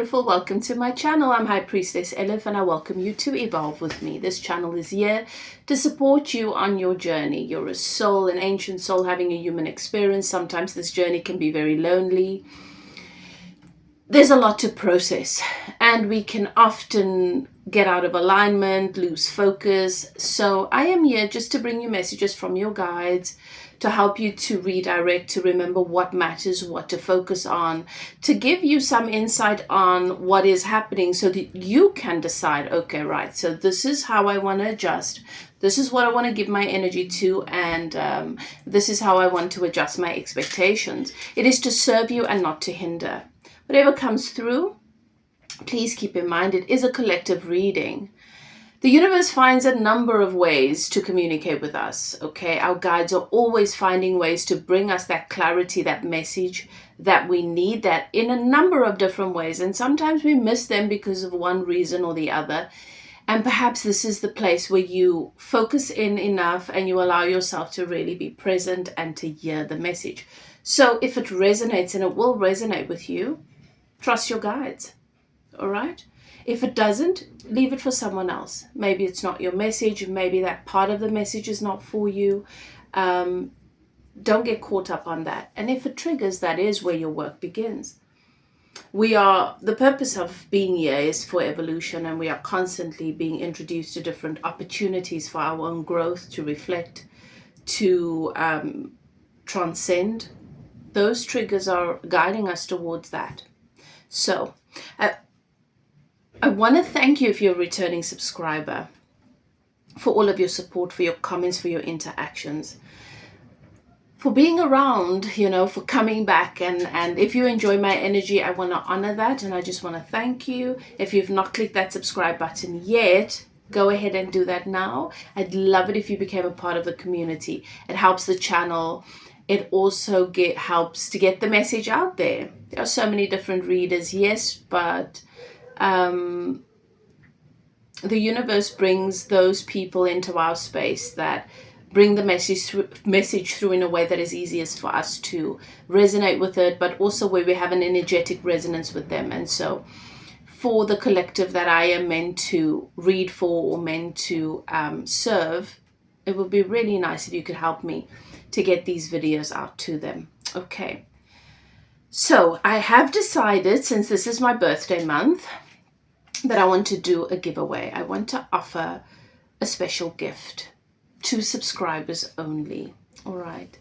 beautiful. Welcome to my channel. I'm High Priestess Elif and I welcome you to evolve with me. This channel is here to support you on your journey. You're a soul, an ancient soul having a human experience. Sometimes this journey can be very lonely. There's a lot to process and we can often get out of alignment, lose focus. So I am here just to bring you messages from your guides, to help you to redirect, to remember what matters, what to focus on, to give you some insight on what is happening so that you can decide, okay, right, so this is how I want to adjust. This is what I want to give my energy to, and this is how I want to adjust my expectations. It is to serve you and not to hinder. Whatever comes through, please keep in mind it is a collective reading. The universe finds a number of ways to communicate with us, okay? Our guides are always finding ways to bring us that clarity, that message that we need, that in a number of different ways. And sometimes we miss them because of one reason or the other. And perhaps this is the place where you focus in enough and you allow yourself to really be present and to hear the message. So if it resonates, and it will resonate with you, trust your guides, all right? If it doesn't, leave it for someone else. Maybe it's not your message. Maybe that part of the message is not for you. Don't get caught up on that. And if it triggers, that is where your work begins. The purpose of being here is for evolution, and we are constantly being introduced to different opportunities for our own growth, to reflect, to transcend. Those triggers are guiding us towards that. So, I want to thank you if you're a returning subscriber for all of your support, for your comments, for your interactions, for being around, for coming back. And if you enjoy my energy, I want to honor that. And I just want to thank you. If you've not clicked that subscribe button yet, go ahead and do that now. I'd love it if you became a part of the community. It helps the channel. It also helps to get the message out there. There are so many different readers, yes, but the universe brings those people into our space that bring the message through in a way that is easiest for us to resonate with it, but also where we have an energetic resonance with them. And so for the collective that I am meant to read for or meant to serve, it would be really nice if you could help me to get these videos out to them. Okay. So I have decided, since this is my birthday month, that I want to do a giveaway. I want to offer a special gift to subscribers only. All right.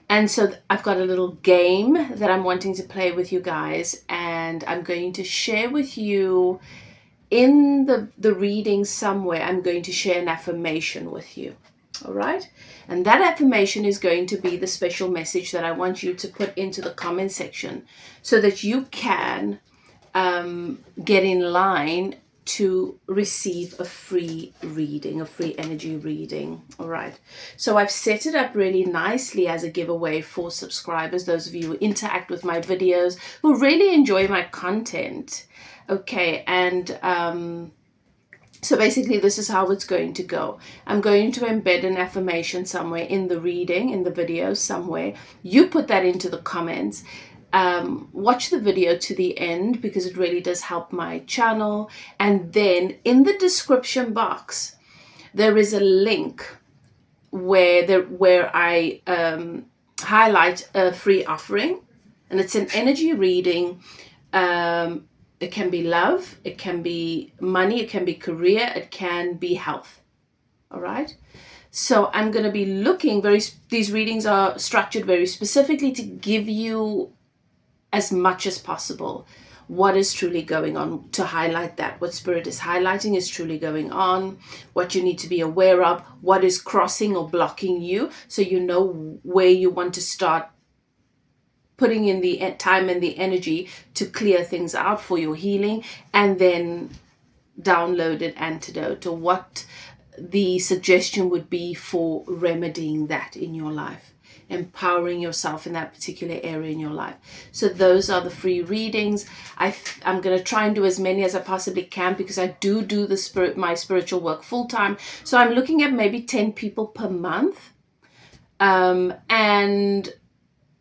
And so I've got a little game that I'm wanting to play with you guys, and I'm going to share with you in the reading somewhere. I'm going to share an affirmation with you. All right. And that affirmation is going to be the special message that I want you to put into the comment section so that you can get in line to receive a free reading, a free energy reading. All right. So I've set it up really nicely as a giveaway for subscribers, those of you who interact with my videos, who really enjoy my content. Okay. And so basically this is how it's going to go. I'm going to embed an affirmation somewhere in the reading, in the video somewhere. You put that into the comments. Watch the video to the end because it really does help my channel. And then in the description box, there is a link where I highlight a free offering, and it's an energy reading. It can be love, it can be money, it can be career, it can be health. All right. So I'm going to be looking these readings are structured very specifically to give you as much as possible what is truly going on, to highlight that what Spirit is highlighting is truly going on, what you need to be aware of, what is crossing or blocking you, so you know where you want to start putting in the time and the energy to clear things out for your healing, and then download an antidote, or what the suggestion would be for remedying that in your life, empowering yourself in that particular area in your life. So those are the free readings. I'm going to try and do as many as I possibly can because I do my spiritual work full time. So I'm looking at maybe 10 people per month. And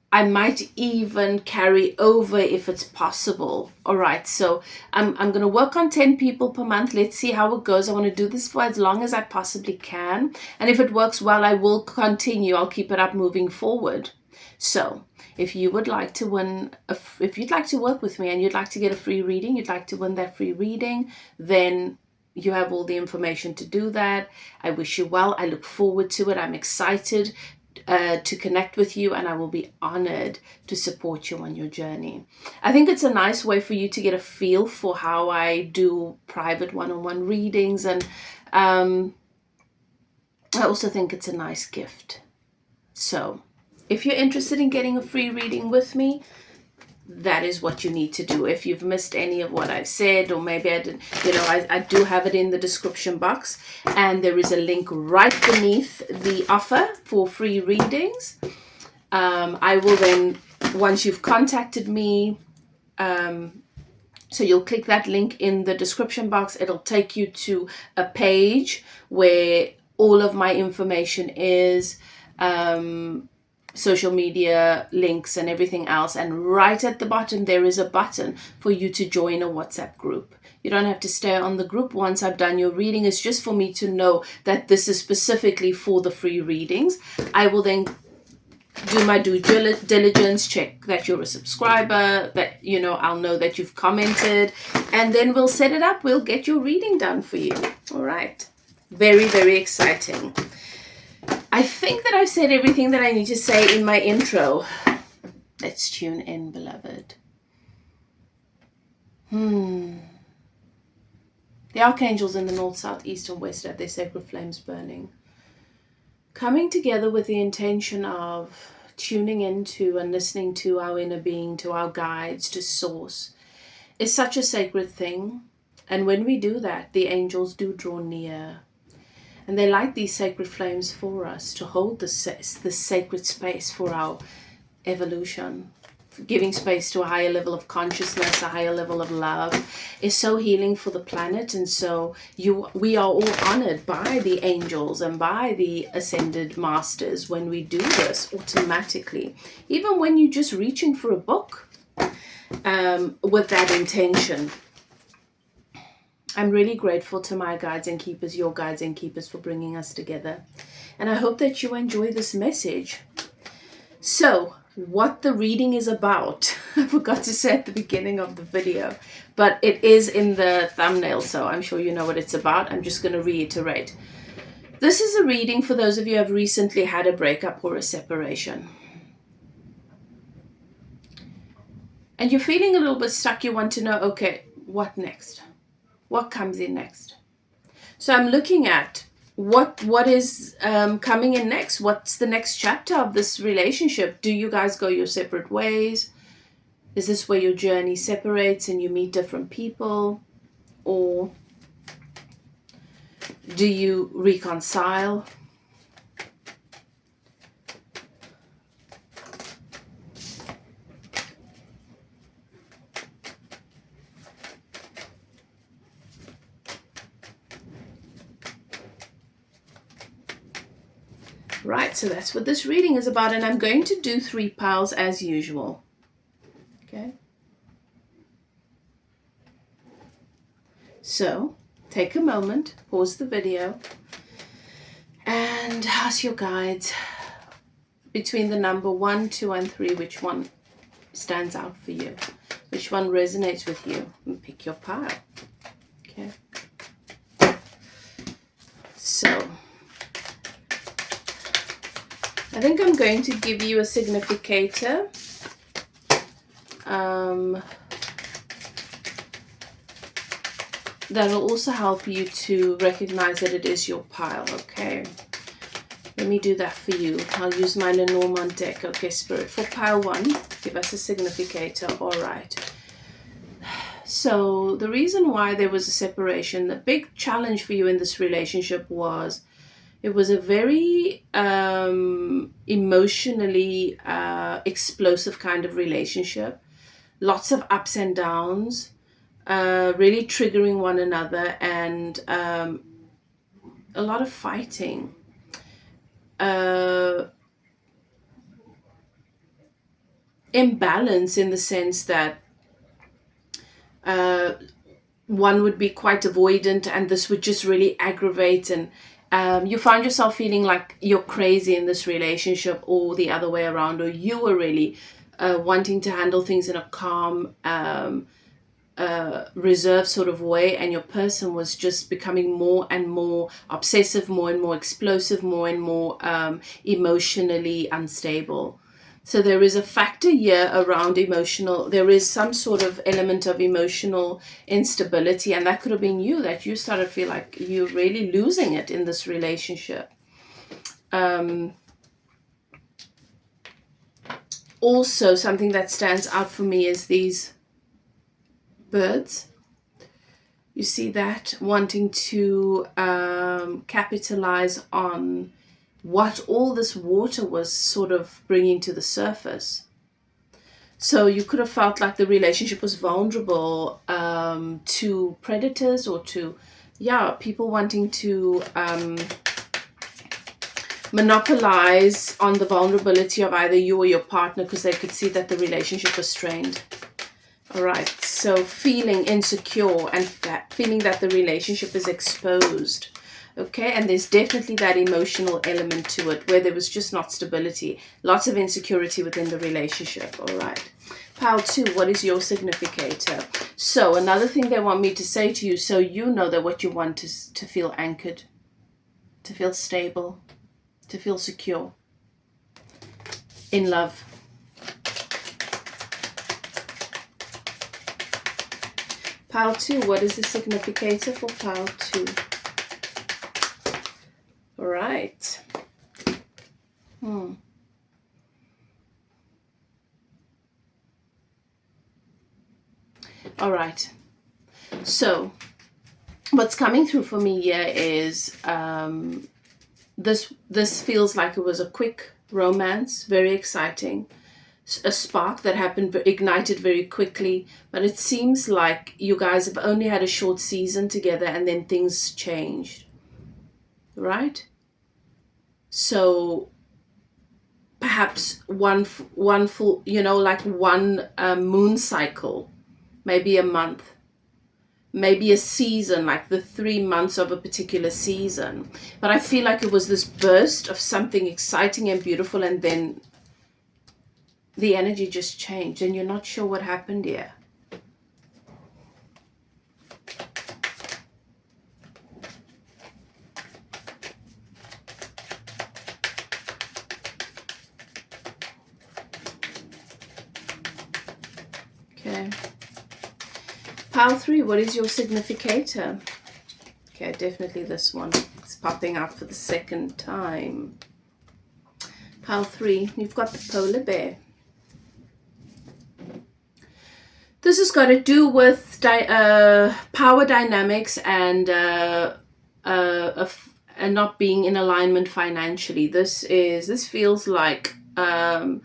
I might even carry over if it's possible. All right, so I'm going to work on 10 people per month. Let's see how it goes. I want to do this for as long as I possibly can. And if it works well, I will continue. I'll keep it up moving forward. So if you would like to win, if you'd like to work with me and you'd like to get a free reading, you'd like to win that free reading, then you have all the information to do that. I wish you well. I look forward to it. I'm excited to connect with you, and I will be honored to support you on your journey. I think it's a nice way for you to get a feel for how I do private one-on-one readings, and I also think it's a nice gift. So if you're interested in getting a free reading with me, that is what you need to do. If you've missed any of what I've said, or maybe I didn't, I do have it in the description box, and there is a link right beneath the offer for free readings. I will then, once you've contacted me, so you'll click that link in the description box. It'll take you to a page where all of my information is, social media links and everything else, and right at the bottom there is a button for you to join a WhatsApp group. You don't have to stay on the group once I've done your reading. It's just for me to know that this is specifically for the free readings. I will then do my due diligence, check that you're a subscriber, that I'll know that you've commented, and then we'll set it up. We'll get your reading done for you. All right, very, very exciting. I think that I've said everything that I need to say in my intro. Let's tune in, beloved. The archangels in the north, south, east, and west have their sacred flames burning, coming together with the intention of tuning into and listening to our inner being, to our guides, to source. Is such a sacred thing. And when we do that, the angels do draw near. And they light these sacred flames for us to hold the sacred space for our evolution. Giving space to a higher level of consciousness, a higher level of love, is so healing for the planet. And so we are all honored by the angels and by the ascended masters when we do this automatically. Even when you're just reaching for a book with that intention. I'm really grateful to my guides and keepers, your guides and keepers, for bringing us together. And I hope that you enjoy this message. So, what the reading is about, I forgot to say at the beginning of the video, but it is in the thumbnail, so I'm sure you know what it's about. I'm just going to reiterate. This is a reading for those of you who have recently had a breakup or a separation. And you're feeling a little bit stuck. You want to know, okay, what next? What comes in next? So I'm looking at what is coming in next. What's the next chapter of this relationship? Do you guys go your separate ways? Is this where your journey separates and you meet different people? Or do you reconcile? Right, so that's what this reading is about, and I'm going to do 3 piles as usual. Okay. So, take a moment, pause the video, and ask your guides between the number 1, 2, and 3, which one stands out for you, which one resonates with you, and pick your pile. Okay. So, I think I'm going to give you a significator. That will also help you to recognize that it is your pile, okay? Let me do that for you. I'll use my Lenormand deck. Okay, Spirit, for pile 1, give us a significator. All right. So the reason why there was a separation, the big challenge for you in this relationship was it was a very emotionally explosive kind of relationship. Lots of ups and downs, really triggering one another, and a lot of fighting. imbalance in the sense that one would be quite avoidant, and this would just really aggravate, and you find yourself feeling like you're crazy in this relationship, or the other way around, or you were really wanting to handle things in a calm, reserved sort of way, and your person was just becoming more and more obsessive, more and more explosive, more and more emotionally unstable. So there is a factor here around emotional, there is some sort of element of emotional instability, and that could have been you, that you started to feel like you're really losing it in this relationship. Also, something that stands out for me is these birds. You see that, wanting to capitalize on what all this water was sort of bringing to the surface. So you could have felt like the relationship was vulnerable to predators, or to, people wanting to monopolize on the vulnerability of either you or your partner, because they could see that the relationship was strained. All right, so feeling insecure and feeling that the relationship is exposed. Okay, and there's definitely that emotional element to it, where there was just not stability, lots of insecurity within the relationship. All right, pile 2, what is your significator? So another thing they want me to say to you, so you know that what you want is to feel anchored, to feel stable, to feel secure in love. Pile 2, what is the significator for pile 2? All right. All right. So what's coming through for me here is this feels like it was a quick romance, very exciting, a spark that happened, ignited very quickly, but it seems like you guys have only had a short season together, and then things changed, right? So perhaps one full, like one moon cycle, maybe a month, maybe a season, like the 3 months of a particular season. But I feel like it was this burst of something exciting and beautiful, and then the energy just changed, and you're not sure what happened here. Okay. Pile 3, what is your significator? Okay, definitely this one. It's popping out for the second time. Pile 3, you've got the polar bear. This has got to do with power dynamics and not being in alignment financially. This feels like a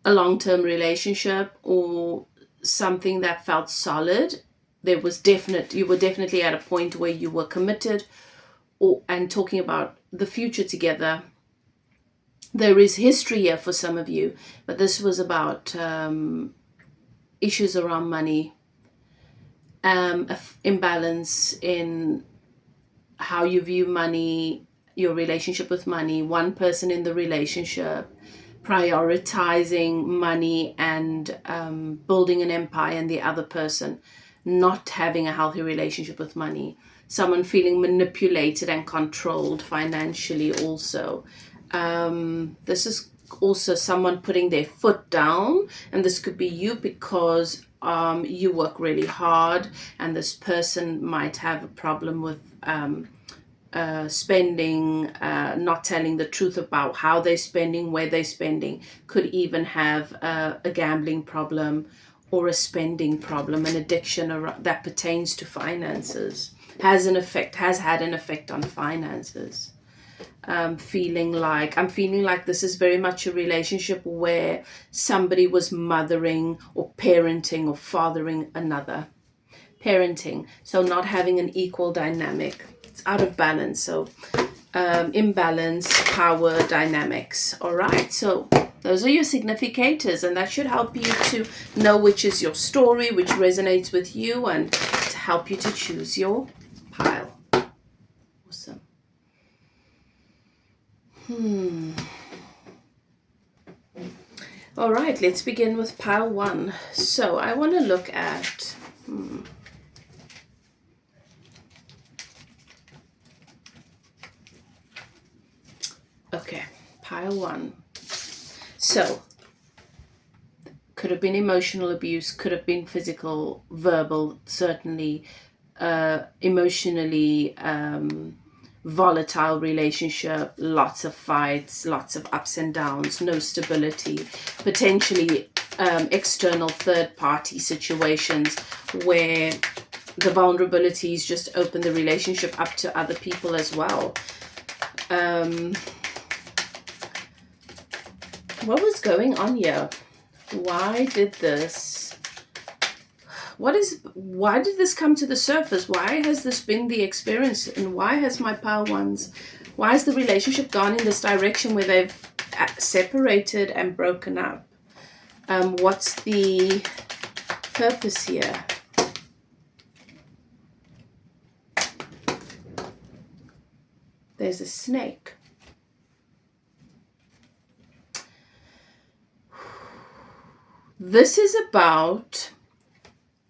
long-term relationship, or something that felt solid. You were definitely at a point where you were committed, and talking about the future together. There is history here for some of you, but this was about issues around money, imbalance in how you view money, your relationship with money, one person in the relationship prioritizing money and building an empire, and the other person not having a healthy relationship with money, someone feeling manipulated and controlled financially also. This is also someone putting their foot down, and this could be you, because you work really hard, and this person might have a problem with spending, not telling the truth about how they're spending, where they're spending, could even have a gambling problem or a spending problem, an addiction that pertains to finances, has had an effect on finances. I'm feeling like this is very much a relationship where somebody was mothering or parenting or fathering another. Parenting, so not having an equal dynamic. It's out of balance. So imbalance, power dynamics. All right, so Those are your significators, and that should help you to know which is your story, which resonates with you, and to help you to choose your pile. Awesome. All right, let's begin with pile 1. So I want to look at... Okay, pile 1. So, could have been emotional abuse, could have been physical, verbal, certainly emotionally volatile relationship, lots of fights, lots of ups and downs, no stability, potentially external third-party situations where the vulnerabilities just open the relationship up to other people as well. What was going on here? Why did this come to the surface? Why has this been the experience? And why has my pile 1s, why has the relationship gone in this direction where they've separated and broken up? What's the purpose here? There's a snake. This is about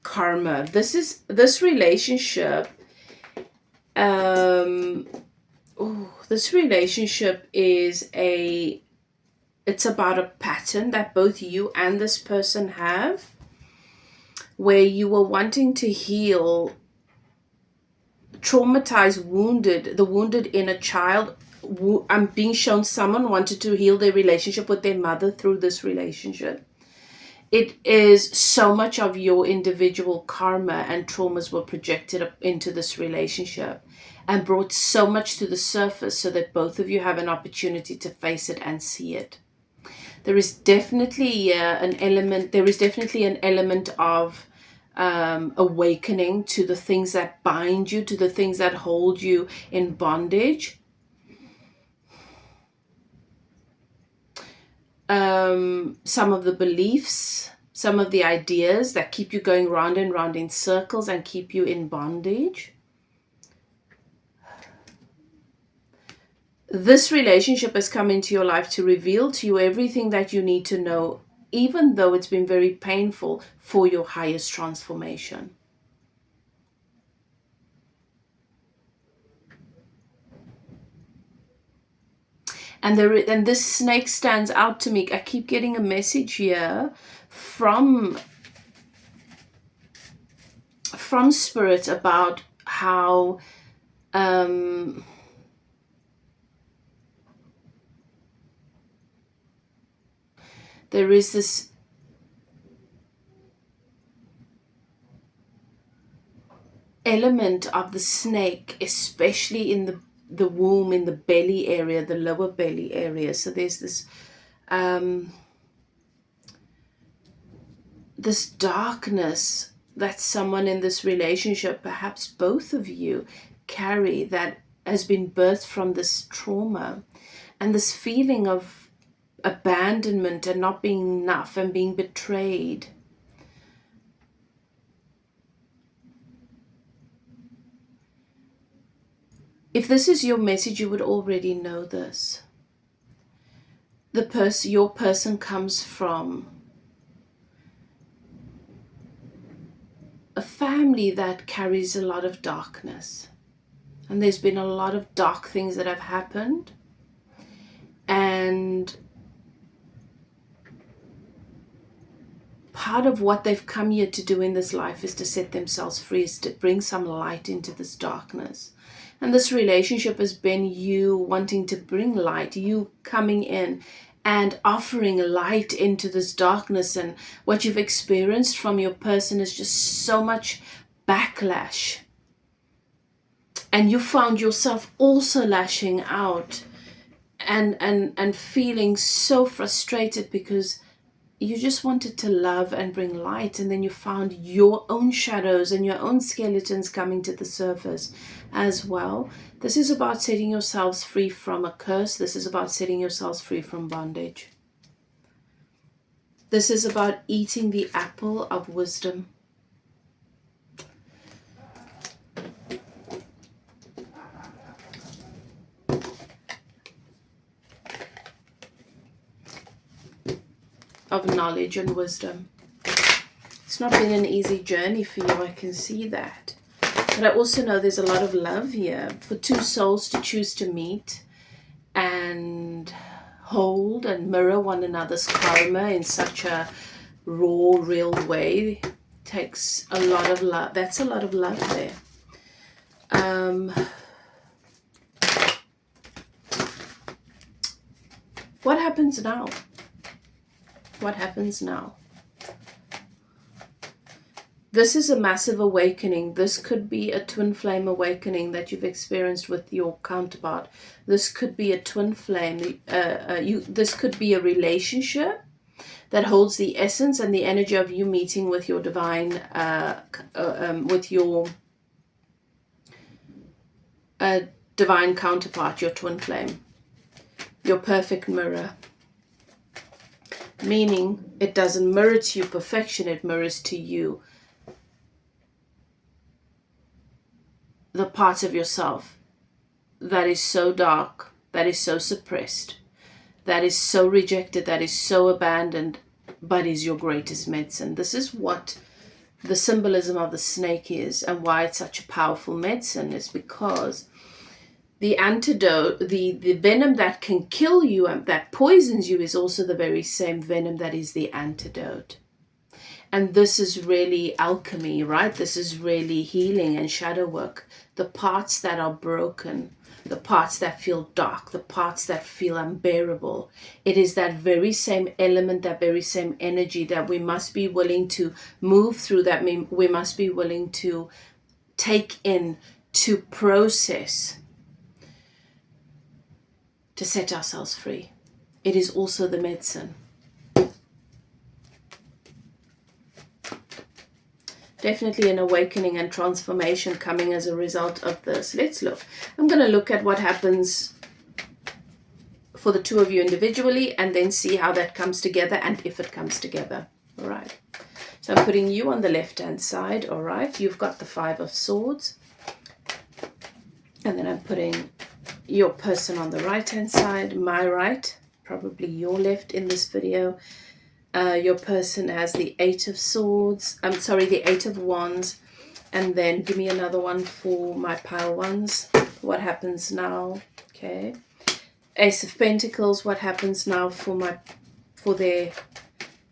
karma. This relationship. This relationship is it's about a pattern that both you and this person have, where you were wanting to heal traumatized, the wounded inner child. I'm being shown someone wanted to heal their relationship with their mother through this relationship. It is so much of your individual karma and traumas were projected up into this relationship and brought so much to the surface so that both of you have an opportunity to face it and see it. There is definitely an element of awakening to the things that bind you, to the things that hold you in bondage. Some of the beliefs, some of the ideas that keep you going round and round in circles and keep you in bondage. This relationship has come into your life to reveal to you everything that you need to know, even though it's been very painful, for your highest transformation. And this snake stands out to me. I keep getting a message here from Spirit about how there is this element of the snake, especially in the womb, in the belly area, the lower belly area. So there's this this darkness that someone in this relationship, perhaps both of you, carry, that has been birthed from this trauma and this feeling of abandonment and not being enough and being betrayed. If this is your message, you would already know this. Your person comes from a family that carries a lot of darkness. And there's been a lot of dark things that have happened. And part of what they've come here to do in this life is to set themselves free, is to bring some light into this darkness. And this relationship has been you wanting to bring light, you coming in and offering light into this darkness. And what you've experienced from your person is just so much backlash. And you found yourself also lashing out and feeling so frustrated because you just wanted to love and bring light, and then you found your own shadows and your own skeletons coming to the surface as well. This is about setting yourselves free from a curse. This is about setting yourselves free from bondage. This is about eating the apple of wisdom. Of knowledge and wisdom. It's not been an easy journey for you, I can see that. But I also know there's a lot of love here for two souls to choose to meet and hold and mirror one another's karma in such a raw, real way. It takes a lot of love. That's a lot of love there. What happens now? What happens now? This is a massive awakening. This could be a twin flame awakening that you've experienced with your counterpart. This could be a twin flame. This could be a relationship that holds the essence and the energy of you meeting with your divine, divine counterpart, your twin flame, your perfect mirror. Meaning it doesn't mirror to you perfection, it mirrors to you the parts of yourself that is so dark, that is so suppressed, that is so rejected, that is so abandoned, but is your greatest medicine. This is what the symbolism of the snake is, and why it's such a powerful medicine is because the antidote, the venom that can kill you and that poisons you is also the very same venom that is the antidote. And this is really alchemy, right? This is really healing and shadow work. The parts that are broken, the parts that feel dark, the parts that feel unbearable. It is that very same element, that very same energy that we must be willing to move through, that we must be willing to take in, to process, to set ourselves free. It is also the medicine. Definitely an awakening and transformation coming as a result of this. Let's look. I'm going to look at what happens for the two of you individually and then see how that comes together and if it comes together. All right. So I'm putting you on the left-hand side. All right. You've got the Five of Swords. And then I'm putting your person on the right-hand side, my right, probably your left in this video. Your person has the Eight of Swords, the Eight of Wands, and then give me another one for my pile ones. What happens now? Okay. Ace of Pentacles, what happens now for their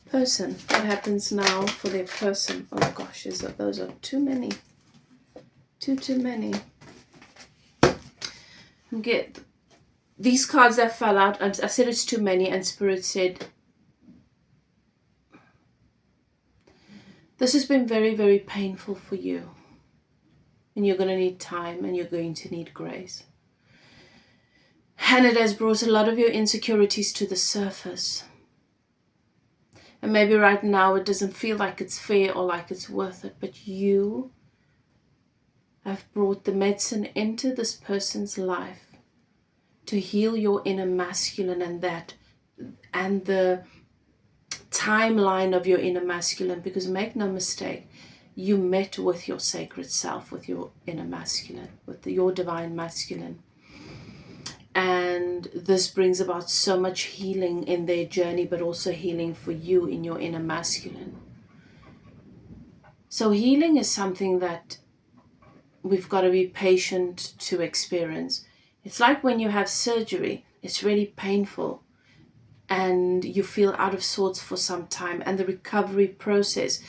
person? What happens now for their person? Oh gosh, those are too many. Too many. Get these cards that fell out, and I said it's too many, and Spirit said this has been very, very painful for you, and you're going to need time, and you're going to need grace, and it has brought a lot of your insecurities to the surface. And maybe right now it doesn't feel like it's fair or like it's worth it, but you have brought the medicine into this person's life to heal your inner masculine, and the timeline of your inner masculine, because make no mistake, you met with your sacred self, with your inner masculine, with your divine masculine. And this brings about so much healing in their journey, but also healing for you in your inner masculine. So healing is something that we've got to be patient to experience. It's like when you have surgery, it's really painful and you feel out of sorts for some time, and the recovery process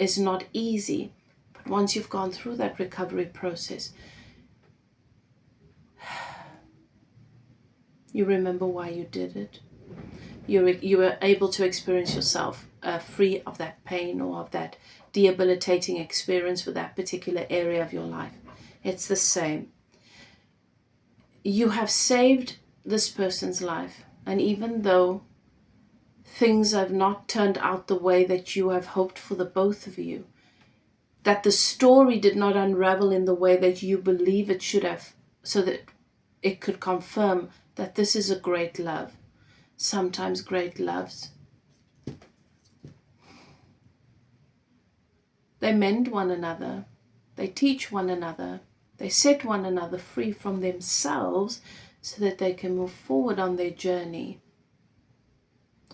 is not easy. But once you've gone through that recovery process, you remember why you did it. You were able to experience yourself free of that pain or of that debilitating experience with that particular area of your life. It's the same. You have saved this person's life, and even though things have not turned out the way that you have hoped for the both of you, that the story did not unravel in the way that you believe it should have, so that it could confirm that this is a great love. Sometimes great loves They mend one another. They teach one another. They set one another free from themselves so that they can move forward on their journey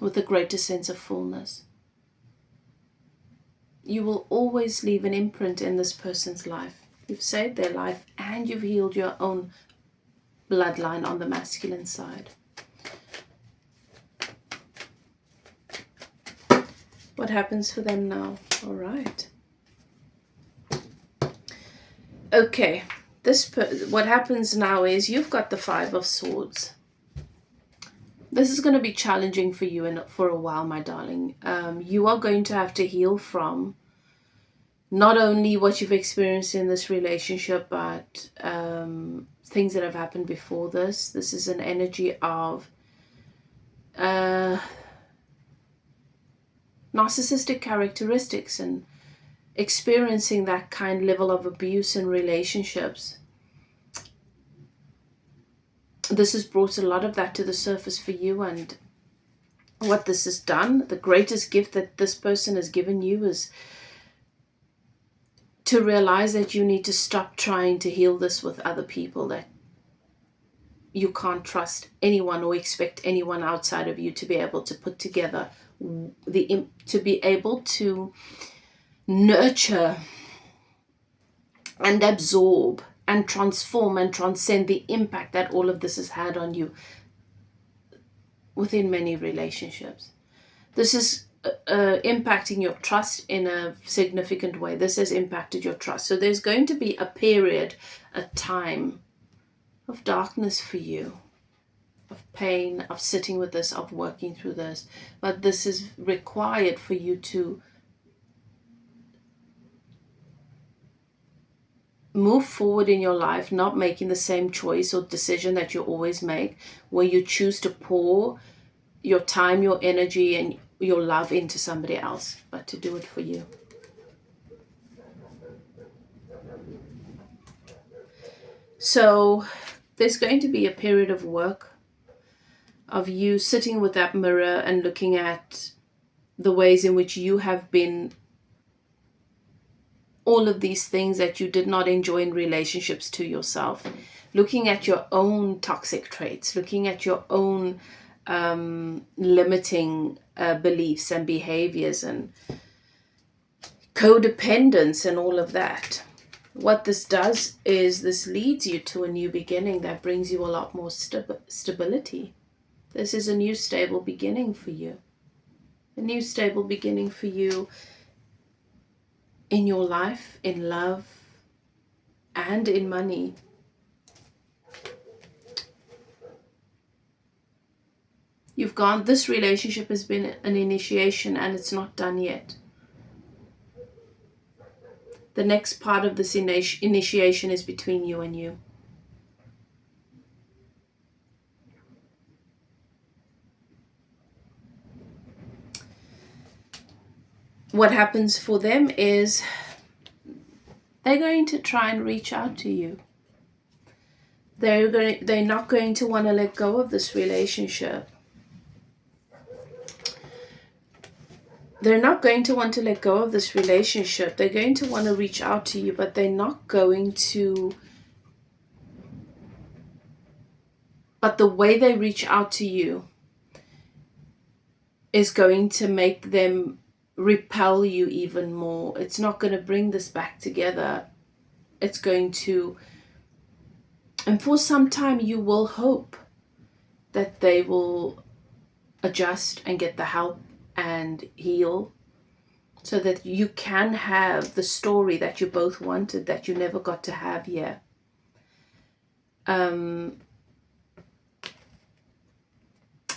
with a greater sense of fullness. You will always leave an imprint in this person's life. You've saved their life and you've healed your own bloodline on the masculine side. What happens for them now? All right. Okay. What happens now is you've got the Five of Swords. This is going to be challenging for you for a while, my darling. You are going to have to heal from not only what you've experienced in this relationship, but things that have happened before this. This is an energy of narcissistic characteristics and experiencing that kind level of abuse in relationships. This has brought a lot of that to the surface for you, and what this has done, the greatest gift that this person has given you is to realize that you need to stop trying to heal this with other people, that you can't trust anyone or expect anyone outside of you to be able to put together to be able to nurture and absorb and transform and transcend the impact that all of this has had on you within many relationships. This is impacting your trust in a significant way. This has impacted your trust. So there's going to be a period, a time of darkness for you, of pain, of sitting with this, of working through this. But this is required for you to move forward in your life, not making the same choice or decision that you always make, where you choose to pour your time, your energy, and your love into somebody else, but to do it for you. So there's going to be a period of work, of you sitting with that mirror and looking at the ways in which you have been all of these things that you did not enjoy in relationships to yourself, looking at your own toxic traits, looking at your own limiting beliefs and behaviors and codependence and all of that. What this does is this leads you to a new beginning that brings you a lot more stability. This is a new stable beginning for you. A new stable beginning for you in your life, in love, and in money. You've gone, this relationship has been an initiation and it's not done yet. The next part of this initiation is between you and you. What happens for them is they're going to try and reach out to you. They're not going to want to let go of this relationship. They're not going to want to let go of this relationship. They're going to want to reach out to you, but they're not going to. But the way they reach out to you is going to make them repel you even more. It's not going to bring this back together. It's going to, and for some time you will hope that they will adjust and get the help and heal so that you can have the story that you both wanted that you never got to have yet.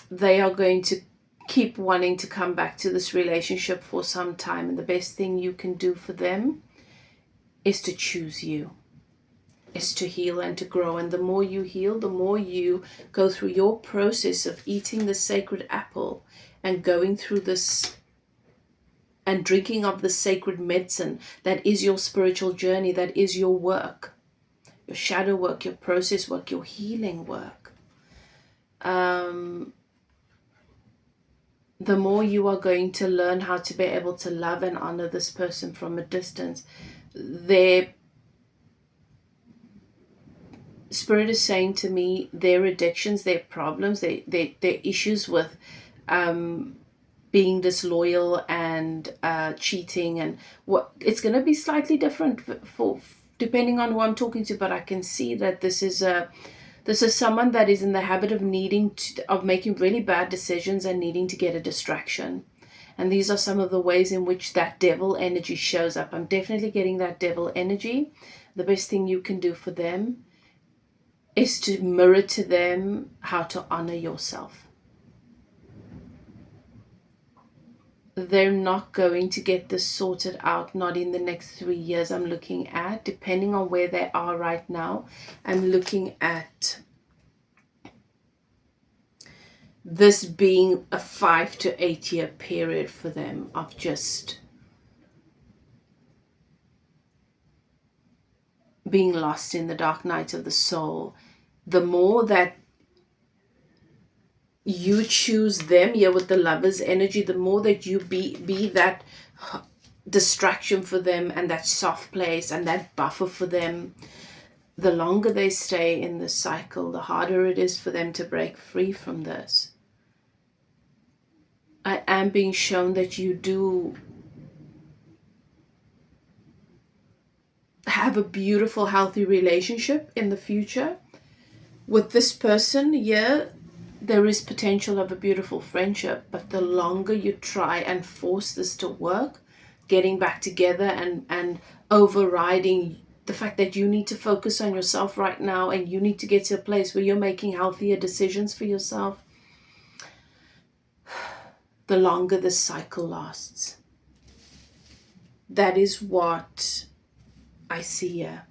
They are going to keep wanting to come back to this relationship for some time, and the best thing you can do for them is to choose you, is to heal and to grow. And the more you heal, the more you go through your process of eating the sacred apple and going through this and drinking of the sacred medicine that is your spiritual journey, that is your work, your shadow work, your process work, your the more you are going to learn how to be able to love and honor this person from a distance. Their spirit is saying to me, their addictions, their problems, their issues with being disloyal and cheating, and what, it's going to be slightly different for depending on who I'm talking to. But I can see that this is someone that is in the habit of of making really bad decisions and needing to get a distraction. And these are some of the ways in which that devil energy shows up. I'm definitely getting that devil energy. The best thing you can do for them is to mirror to them how to honor yourself. They're not going to get this sorted out, not in the next 3 years. I'm looking at, depending on where they are right now, I'm looking at this being a 5 to 8 year period for them of just being lost in the dark night of the soul. The more that you choose them here with the Lover's energy, the more that you be that distraction for them and that soft place and that buffer for them, the longer they stay in this cycle, the harder it is for them to break free from this. I am being shown that you do have a beautiful, healthy relationship in the future with this person. Yeah, there is potential of a beautiful friendship, but the longer you try and force this to work, getting back together and overriding the fact that you need to focus on yourself right now and you need to get to a place where you're making healthier decisions for yourself, the longer this cycle lasts. That is what I see here.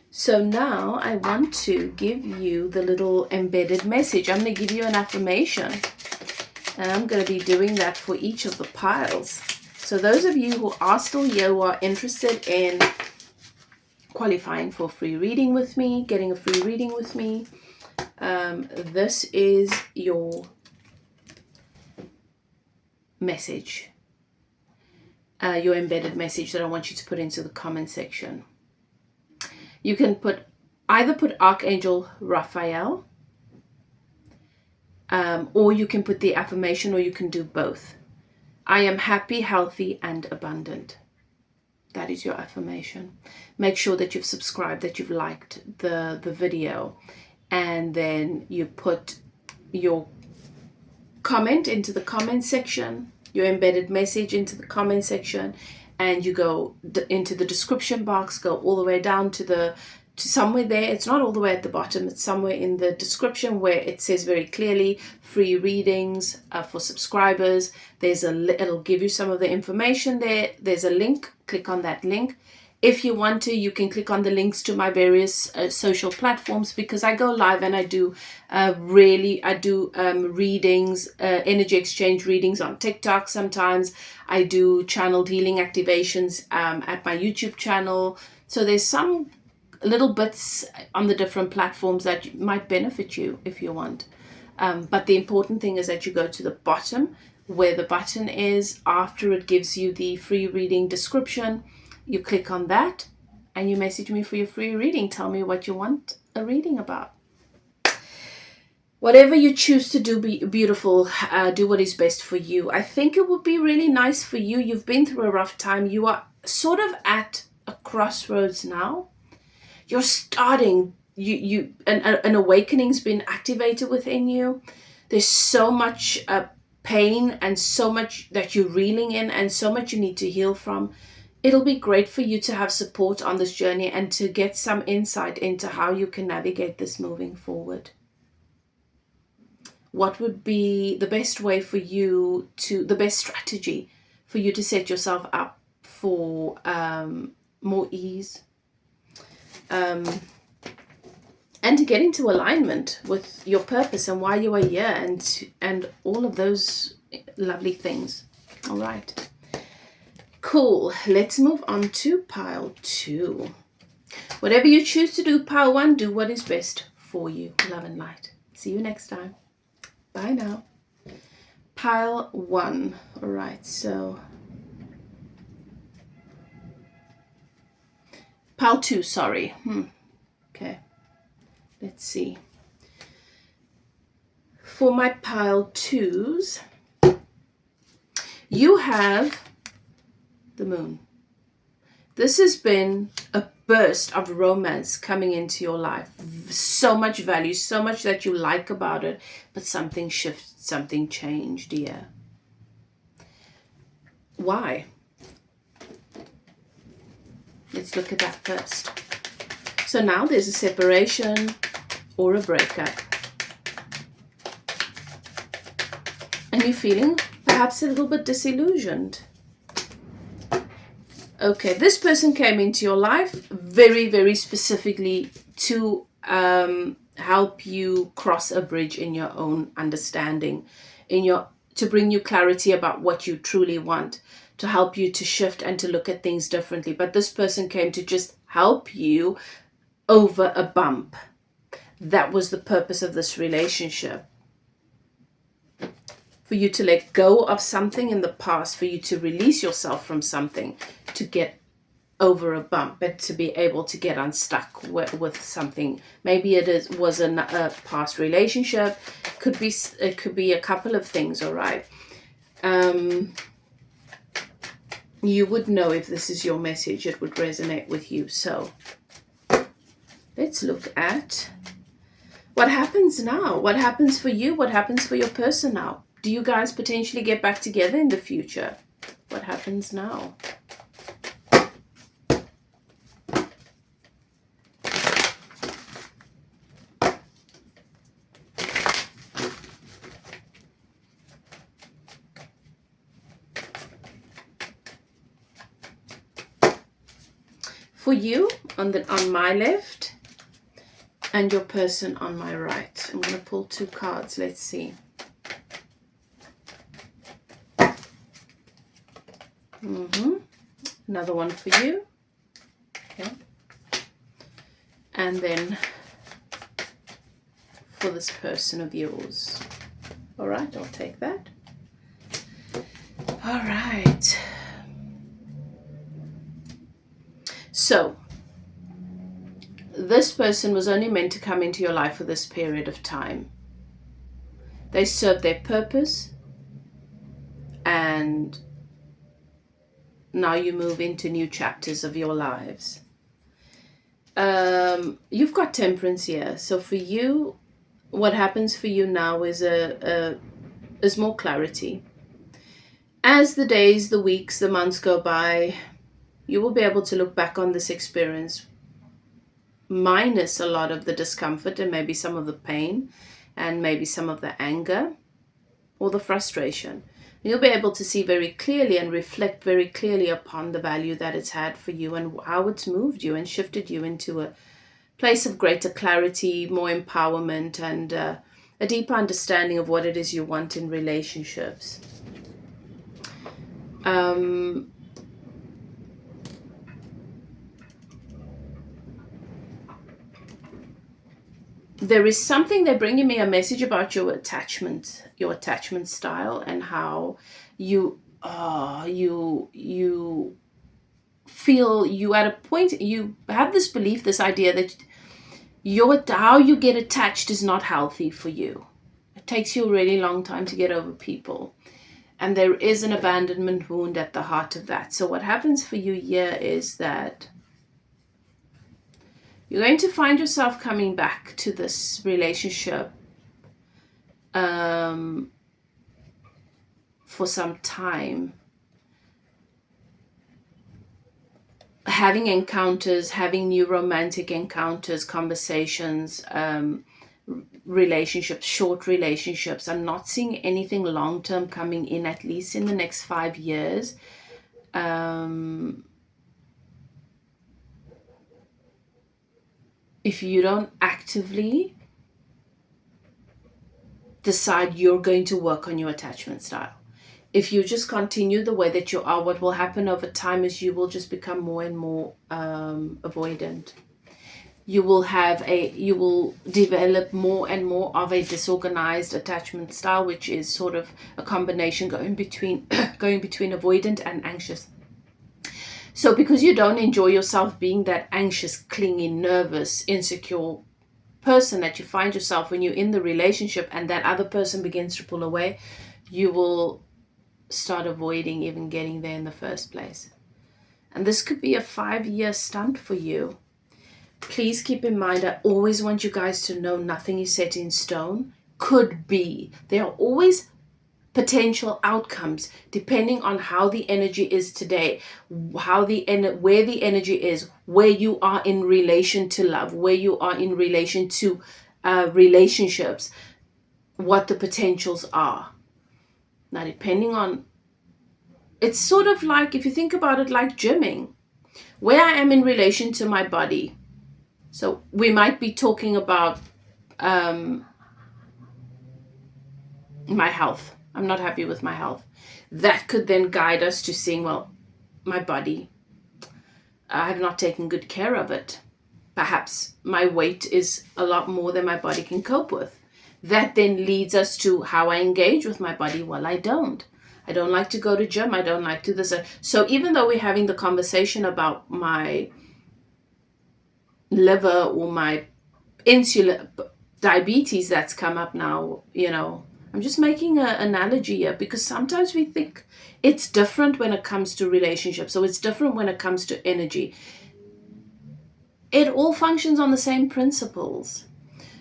So now I want to give you the little embedded message. I'm going to give you an affirmation, and I'm going to be doing that for each of the piles. So those of you who are still here, who are interested in qualifying for a free reading with me, getting a free reading with me, this is your message, your embedded message that I want you to put into the comment section. You can either put Archangel Raphael, or you can put the affirmation, or you can do both. I am happy, healthy, and abundant. That is your affirmation. Make sure that you've subscribed, that you've liked the video, and then you put your comment into the comment section, your embedded message into the comment section, and you go into the description box, go all the way down to somewhere there. It's not all the way at the bottom, it's somewhere in the description where it says very clearly free readings for subscribers. It'll give you some of the information there. There's a link. Click on that link. If you want to, you can click on the links to my various social platforms, because I go live and I do readings, energy exchange readings on TikTok sometimes. I do channeled healing activations at my YouTube channel. So there's some little bits on the different platforms that might benefit you if you want. But the important thing is that you go to the bottom where the button is after it gives you the free reading description. You click on that and you message me for your free reading. Tell me what you want a reading about. Whatever you choose to do, be beautiful. Do what is best for you. I think it would be really nice for you. You've been through a rough time. You are sort of at a crossroads now. You're starting. An awakening's been activated within you. There's so much pain and so much that you're reeling in and so much you need to heal from. It'll be great for you to have support on this journey and to get some insight into how you can navigate this moving forward. What would be the best way for you the best strategy for you to set yourself up for more ease, and to get into alignment with your purpose and why you are here, and all of those lovely things. All right. Cool. Let's move on to pile 2. Whatever you choose to do, pile 1, do what is best for you. Love and light. See you next time. Bye now. Pile 1. All right, so pile 2, sorry. Okay, let's see. For my pile 2s, you have the moon. This has been a burst of romance coming into your life. So much value, so much that you like about it, but something shifted, something changed, dear. Why? Let's look at that first. So now there's a separation or a breakup. And you're feeling perhaps a little bit disillusioned. Okay, this person came into your life very, very specifically to help you cross a bridge in your own understanding, to bring you clarity about what you truly want, to help you to shift and to look at things differently. But this person came to just help you over a bump. That was the purpose of this relationship. For you to let go of something in the past, for you to release yourself from something, to get over a bump, and to be able to get unstuck with something. Maybe was a past relationship. It could be a couple of things. All right. You would know if this is your message. It would resonate with you. So let's look at what happens now. What happens for you? What happens for your person now? Do you guys potentially get back together in the future? What happens now? For you, on my left, and your person on my right. I'm going to pull 2 cards. Let's see. Another one for you. Okay. And then for this person of yours. All right, I'll take that. All right. So, this person was only meant to come into your life for this period of time. They served their purpose, and now you move into new chapters of your lives. You've got Temperance here. So for you, what happens for you now is is more clarity. As the days, the weeks, the months go by, you will be able to look back on this experience minus a lot of the discomfort and maybe some of the pain and maybe some of the anger or the frustration. You'll be able to see very clearly and reflect very clearly upon the value that it's had for you and how it's moved you and shifted you into a place of greater clarity, more empowerment, and a deeper understanding of what it is you want in relationships. There is something, they're bringing me a message about your attachment style, and how you feel you at a point, you have this belief, this idea that how you get attached is not healthy for you. It takes you a really long time to get over people. And there is an abandonment wound at the heart of that. So what happens for you here is that you're going to find yourself coming back to this relationship for some time. Having encounters, having new romantic encounters, conversations, relationships, short relationships. I'm not seeing anything long-term coming in, at least in the next 5 years. If you don't actively decide you're going to work on your attachment style, if you just continue the way that you are, what will happen over time is you will just become more and more avoidant. You will develop more and more of a disorganized attachment style, which is sort of a combination going between avoidant and anxious. So because you don't enjoy yourself being that anxious, clingy, nervous, insecure person that you find yourself when you're in the relationship and that other person begins to pull away, you will start avoiding even getting there in the first place. And this could be a 5-year stunt for you. Please keep in mind, I always want you guys to know nothing is set in stone. Could be. There are always potential outcomes depending on how the energy is today, where the energy is, where you are in relation to love, where you are in relation to relationships, what the potentials are. Now, depending on, it's sort of like, if you think about it, like gymming, where I am in relation to my body. So we might be talking about my health. I'm not happy with my health. That could then guide us to seeing, well, my body, I have not taken good care of it. Perhaps my weight is a lot more than my body can cope with. That then leads us to how I engage with my body. Well, I don't like to go to gym. I don't like to this. So even though we're having the conversation about my liver or my insulin, diabetes that's come up now, I'm just making an analogy here because sometimes we think it's different when it comes to relationships. So it's different when it comes to energy. It all functions on the same principles.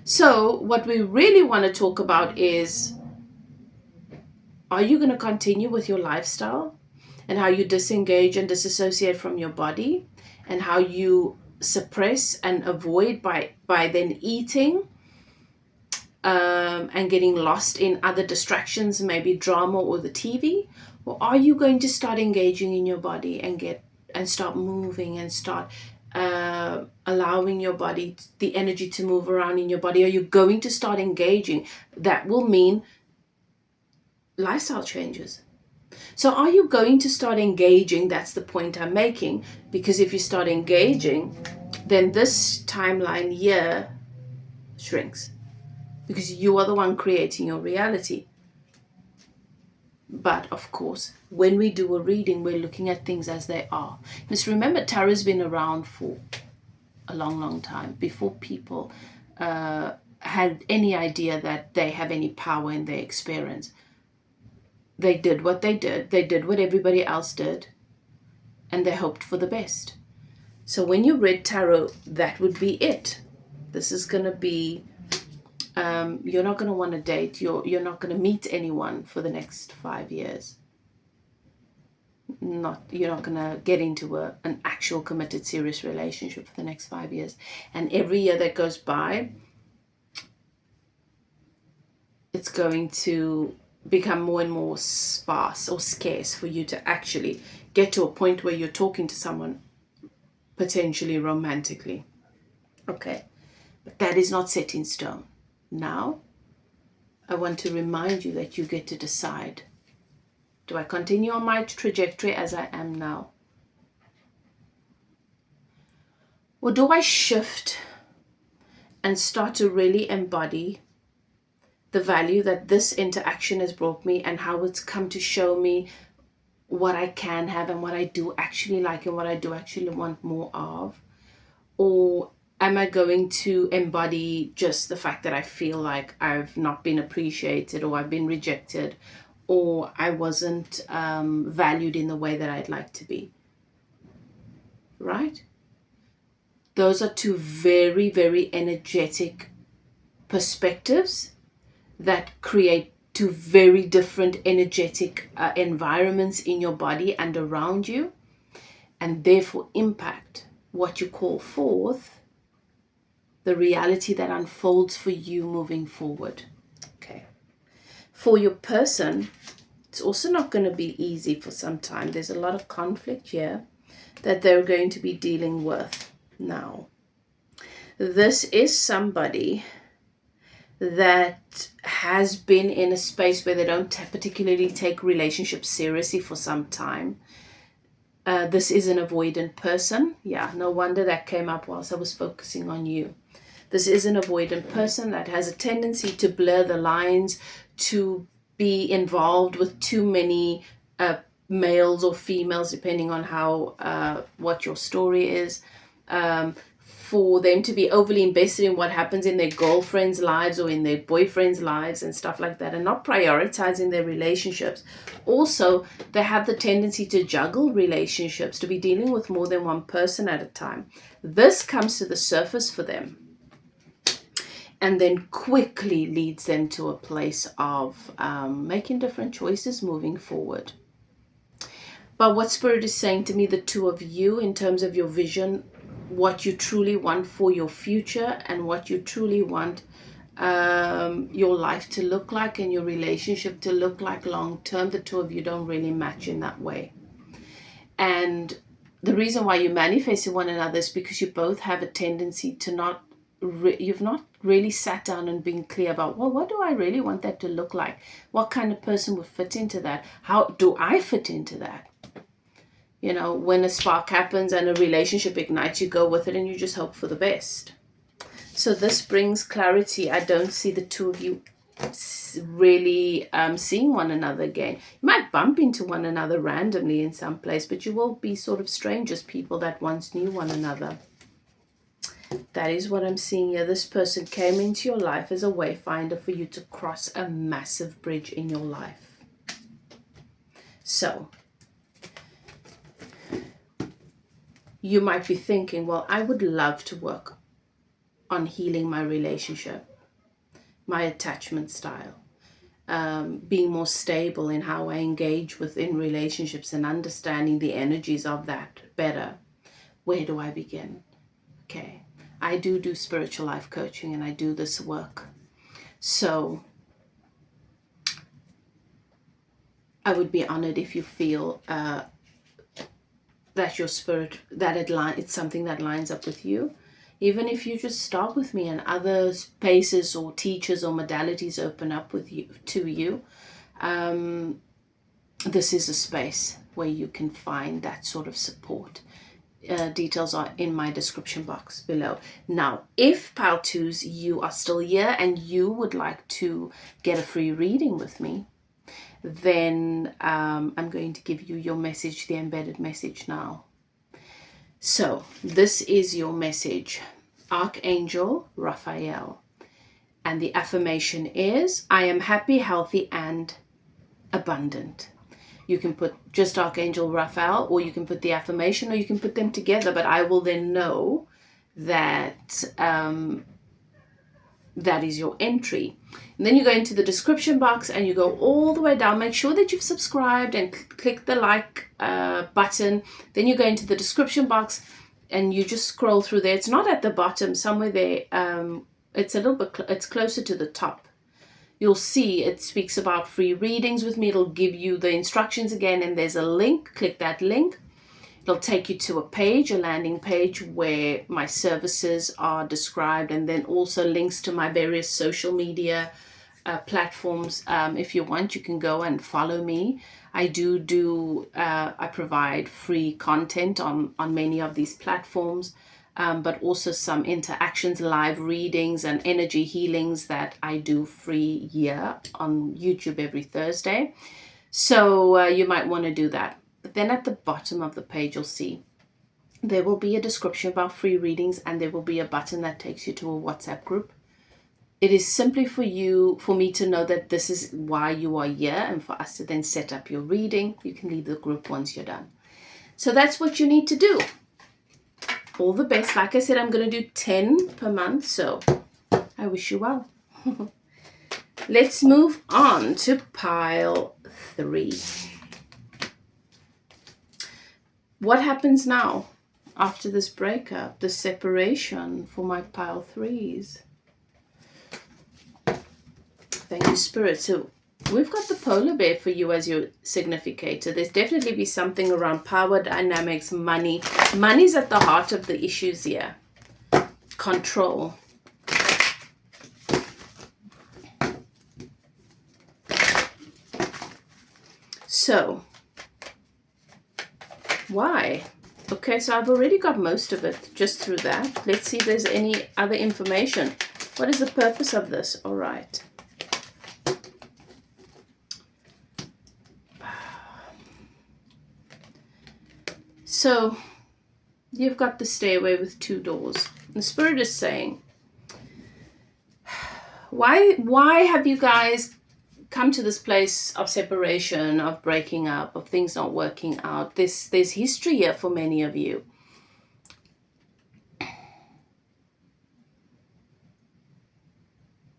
So what we really want to talk about is, are you going to continue with your lifestyle and how you disengage and disassociate from your body and how you suppress and avoid by then eating and getting lost in other distractions, maybe drama or the TV? Or are you going to start engaging in your body and start moving and start allowing your body, the energy to move around in your body? Are you going to start engaging? That will mean lifestyle changes. So are you going to start engaging? That's the point I'm making. Because if you start engaging, then this timeline here shrinks. Because you are the one creating your reality. But of course, when we do a reading, we're looking at things as they are. Just remember, tarot's been around for a long, long time, before people had any idea that they have any power in their experience. They did what they did. They did what everybody else did. And they hoped for the best. So when you read tarot, that would be it. This is going to be, you're not going to want to date. You're not going to meet anyone for the next 5 years. You're not going to get into an actual committed serious relationship for the next 5 years. And every year that goes by, it's going to become more and more sparse or scarce for you to actually get to a point where you're talking to someone potentially romantically. Okay, but that is not set in stone. Now, I want to remind you that you get to decide. Do I continue on my trajectory as I am now? Or do I shift and start to really embody the value that this interaction has brought me and how it's come to show me what I can have and what I do actually like and what I do actually want more of? Or am I going to embody just the fact that I feel like I've not been appreciated or I've been rejected or I wasn't valued in the way that I'd like to be? Right? Those are two very, very energetic perspectives that create two very different energetic environments in your body and around you, and therefore impact what you call forth the reality that unfolds for you moving forward. Okay. For your person, it's also not going to be easy for some time. There's a lot of conflict here that they're going to be dealing with now. This is somebody that has been in a space where they don't particularly take relationships seriously for some time. This is an avoidant person. Yeah, no wonder that came up whilst I was focusing on you. This is an avoidant person that has a tendency to blur the lines, to be involved with too many males or females, depending on how what your story is. For them to be overly invested in what happens in their girlfriends' lives or in their boyfriends' lives and stuff like that, and not prioritizing their relationships. Also, they have the tendency to juggle relationships, to be dealing with more than one person at a time. This comes to the surface for them and then quickly leads them to a place of making different choices moving forward. But what Spirit is saying to me, the two of you, in terms of your vision, what you truly want for your future and what you truly want your life to look like and your relationship to look like long term, the two of you don't really match in that way. And the reason why you manifest in one another is because you both have a tendency to you've not really sat down and been clear about, well, what do I really want that to look like? What kind of person would fit into that? How do I fit into that? You know, when a spark happens and a relationship ignites, you go with it and you just hope for the best. So this brings clarity. I don't see the two of you really seeing one another again. You might bump into one another randomly in some place, but you will be sort of strangers, people that once knew one another. That is what I'm seeing here. This person came into your life as a wayfinder for you to cross a massive bridge in your life. So you might be thinking, well, I would love to work on healing my relationship, my attachment style, being more stable in how I engage within relationships and understanding the energies of that better. Where do I begin? Okay, I do spiritual life coaching and I do this work. So I would be honored if you feel that your spirit, that it's something that lines up with you. Even if you just start with me and other spaces or teachers or modalities open up with you to you, this is a space where you can find that sort of support. Details are in my description box below. Now, if Pile 2s, you are still here and you would like to get a free reading with me, then I'm going to give you your message, the embedded message now. So this is your message, Archangel Raphael. And the affirmation is, I am happy, healthy, and abundant. You can put just Archangel Raphael, or you can put the affirmation, or you can put them together, but I will then know that that is your entry. And then you go into the description box and you go all the way down. Make sure that you've subscribed and click the like button. Then you go into the description box and you just scroll through there. It's not at the bottom, somewhere there. It's a little bit, it's closer to the top. You'll see it speaks about free readings with me. It'll give you the instructions again, and there's a link. Click that link. It'll take you to a page, a landing page, where my services are described, and then also links to my various social media platforms. If you want, you can go and follow me. I I provide free content on many of these platforms, but also some interactions, live readings, and energy healings that I do free here on YouTube every Thursday. So you might want to do that. But then at the bottom of the page, you'll see there will be a description about free readings, and there will be a button that takes you to a WhatsApp group. It is simply for me to know that this is why you are here, and for us to then set up your reading. You can leave the group once you're done. So that's what you need to do. All the best. Like I said, I'm going to do 10 per month, so I wish you well. Let's move on to pile 3. What happens now after this breakup, the separation for my pile 3s? Thank you, Spirit. So we've got the polar bear for you as your significator. There's definitely be something around power dynamics, money. Money's at the heart of the issues here. Control. So Why? Okay, so I've already got most of it just through that. Let's see if there's any other information. What is the purpose of this? All right. So you've got the stairway with 2 doors. The Spirit is saying, why have you guys come to this place of separation, of breaking up, of things not working out? There's history here for many of you.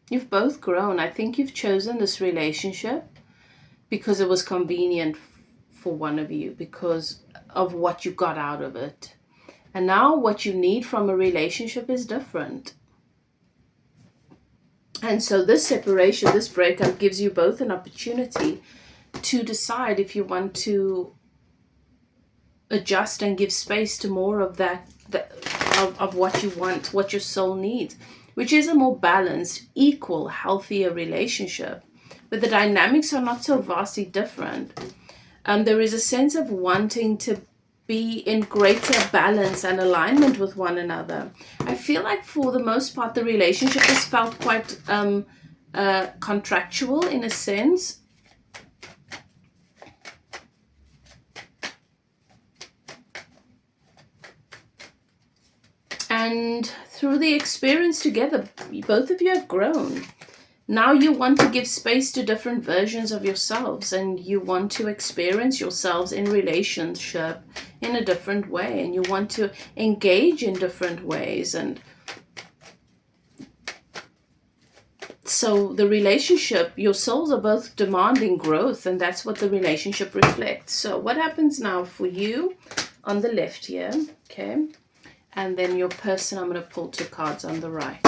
You've both grown. I think you've chosen this relationship because it was convenient for one of you, because of what you got out of it. And now what you need from a relationship is different. And so this separation, this breakup gives you both an opportunity to decide if you want to adjust and give space to more of that of what you want, what your soul needs, which is a more balanced, equal, healthier relationship where the dynamics are not so vastly different. There is a sense of wanting to be in greater balance and alignment with one another. I feel like for the most part the relationship has felt quite contractual in a sense. And through the experience together, both of you have grown. Now you want to give space to different versions of yourselves, and you want to experience yourselves in relationship in a different way, and you want to engage in different ways. And so the relationship, your souls are both demanding growth, and that's what the relationship reflects. So what happens now for you on the left here, okay? And then your person, I'm going to pull 2 cards on the right.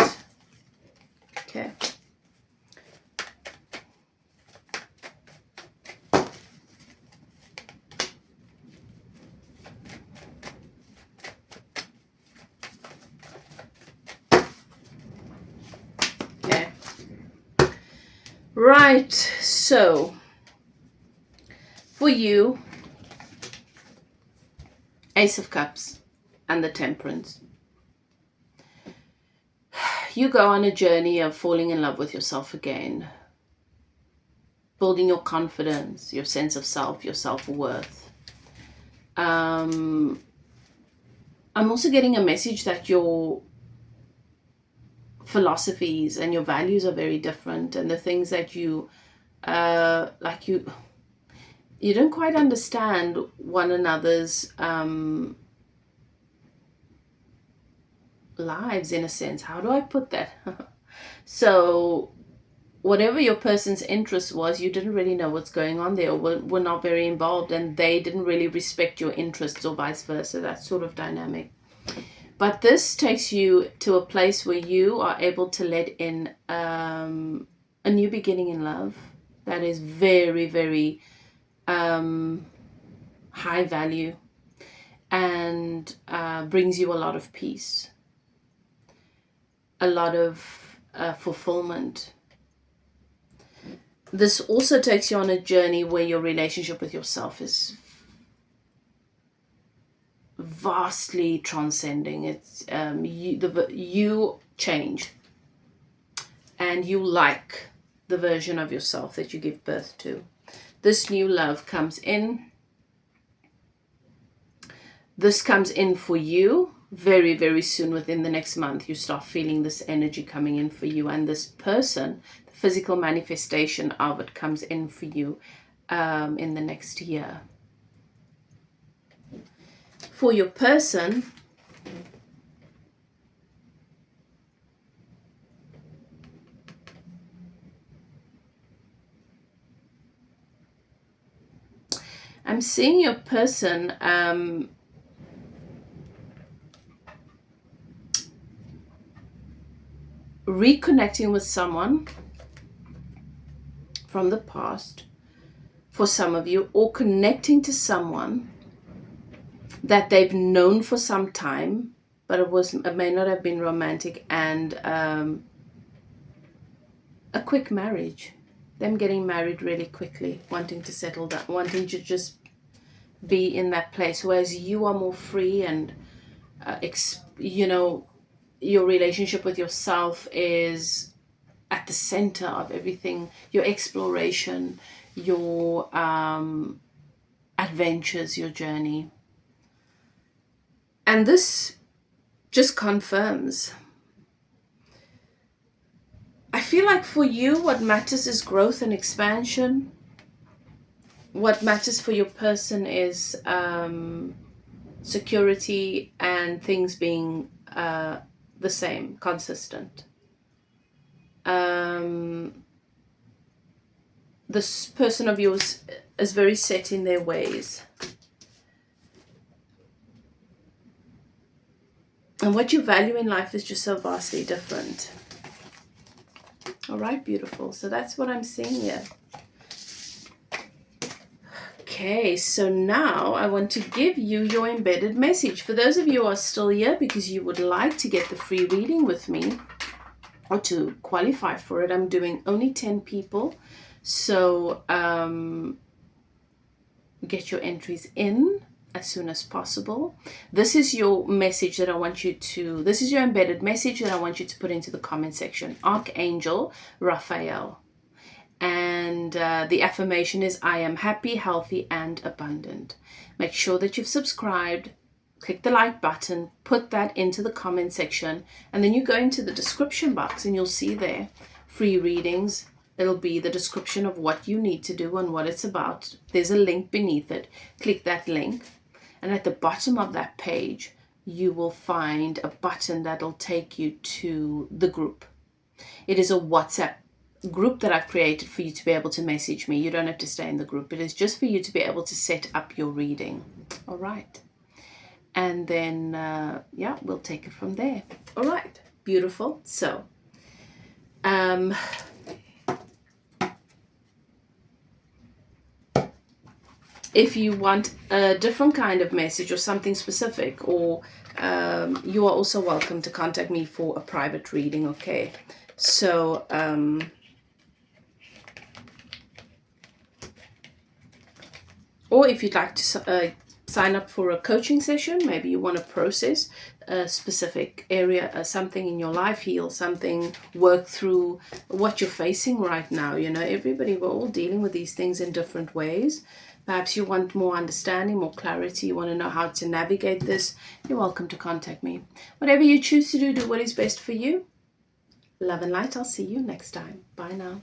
Okay. Okay. Right. So for you, Ace of Cups and the Temperance. You go on a journey of falling in love with yourself again, building your confidence, your sense of self, your self-worth. I'm also getting a message that your philosophies and your values are very different, and the things that you you don't quite understand one another's lives, in a sense. How do I put that? So whatever your person's interest was, you didn't really know what's going on there, or were not very involved, and they didn't really respect your interests, or vice versa, that sort of dynamic. But this takes you to a place where you are able to let in a new beginning in love that is very, very high value, and brings you a lot of peace, a lot of fulfillment. This also takes you on a journey where your relationship with yourself is vastly transcending. It's you change, and you like the version of yourself that you give birth to. This new love comes in. This comes in for you very, very soon. Within the next month, you start feeling this energy coming in for you, and this person, the physical manifestation of it, comes in for you in the next year. For your person, I'm seeing your person reconnecting with someone from the past, for some of you, or connecting to someone that they've known for some time, but it may not have been romantic, and a quick marriage, them getting married really quickly, wanting to settle down, wanting to just be in that place, whereas you are more free and your relationship with yourself is at the center of everything, your exploration, your adventures, your journey. And this just confirms, I feel like for you, what matters is growth and expansion. What matters for your person is security and things being the same, consistent. This person of yours is very set in their ways. And what you value in life is just so vastly different. All right, beautiful. So that's what I'm seeing here. Okay, so now I want to give you your embedded message. For those of you who are still here because you would like to get the free reading with me, or to qualify for it, I'm doing only 10 people. So get your entries in as soon as possible. This is your message that I want you to, this is your embedded message that I want you to put into the comment section. Archangel Raphael. And the affirmation is, I am happy, healthy, and abundant. Make sure that you've subscribed. Click the like button, put that into the comment section, and then you go into the description box and you'll see there free readings. It'll be the description of what you need to do and what it's about. There's a link beneath it. Click that link, and at the bottom of that page, you will find a button that'll take you to the group. It is a WhatsApp group that I've created for you to be able to message me. You don't have to stay in the group. It is just for you to be able to set up your reading. All right. And then, yeah, we'll take it from there. All right. Beautiful. So, if you want a different kind of message or something specific, or you are also welcome to contact me for a private reading. Okay. So, or if you'd like to sign up for a coaching session, maybe you want to process a specific area, something in your life, heal something, work through what you're facing right now. You know, everybody, we're all dealing with these things in different ways. Perhaps you want more understanding, more clarity, you want to know how to navigate this, you're welcome to contact me. Whatever you choose to do, do what is best for you. Love and light. I'll see you next time. Bye now.